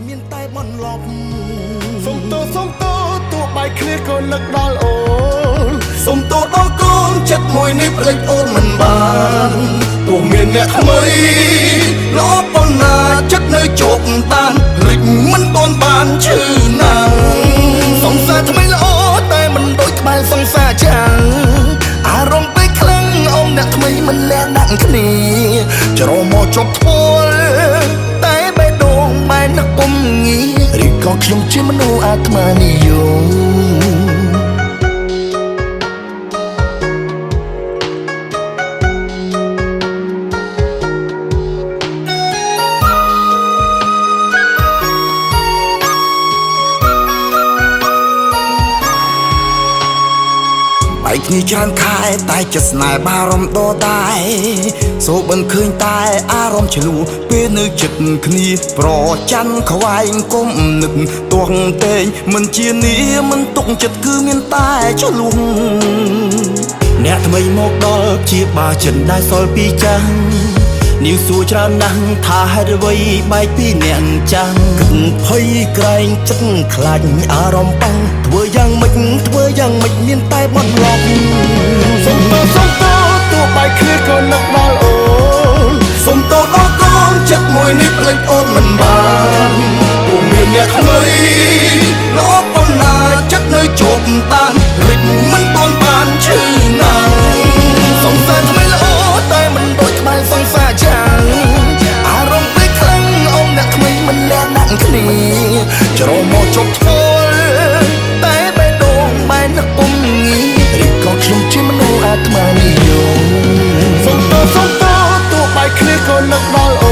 មានតែបនលប់សុំតួបាយគ្នាក៏នឹកដល់អូនសុំតួដល់កូនចិត្តមួយនេះភ្លេចអូនមិនបានទោះមានអ្នកថ្មីល្អប៉ុណ្ណាចិត្តនៅជោគតានភ្លេចមិនទាន់បានឈឺណាស់សង្សារថ្មីល្អតែមិនដូចក្បែរសង្សារចាំងអារម្មណ៍ពេលខ្លាំងអមអ្នកថ្មីមិនលះដាក់គ្នាច្រមកជប់ធ្វើតែបេះដូងបែរនឹកពុំងារឬក៏ខ្ញុំជាមនុស្សអាត្មានិយមបែកគ្នាច្រើនខែតែចិត្តស្នេហ៍បារម្ភដដែលសូបិនឃើញតែអារម្មណ៍ឆ្លួពេលនៅចិត្តគ្នាប្រច័នខ្វែងគុំនឹកទាស់តែងមិនជានីមិនទុកចិត្តគឺមានតែឆ្លួអ្នកថ្មីមកដល់ជាបាចិនដែលសល់ពីចាំងនាងសួរច្រើនណាស់ថាហេតុអ្វីបែកពីអ្នកចាំងគិតភ័យក្រែងចិត្តខ្លាចអារម្មណ៍បាំងធ្វើយ៉ាងម៉េចមានតែបត់លប់សុំតួបាយគ្នាក៏នឹកដល់អូនសុំតដល់កូនចិត្តមួយនេះភ្លេចអូនមិនបានព្រោះមានអ្នកថ្មីល្អប៉ុណ្ណាចិត្តនៅជោគតានភ្លេចមិនទាន់បានឈឺណាស់សង្សារថ្មីល្អតែមិនដូចក្បែរសង្សារចាំងអារម្មណ៍ពេលខ្លាំងអមអ្នកថ្មីមិនលះដាក់គ្នាច្រមកជប់ធ្វើតែបេះដូងបែរនឹកពុំងារឬក៏ខ្ញុំជាមនុស្សអាត្មានិយមសុំតួបាយគ្នាក៏នឹកដល់អូ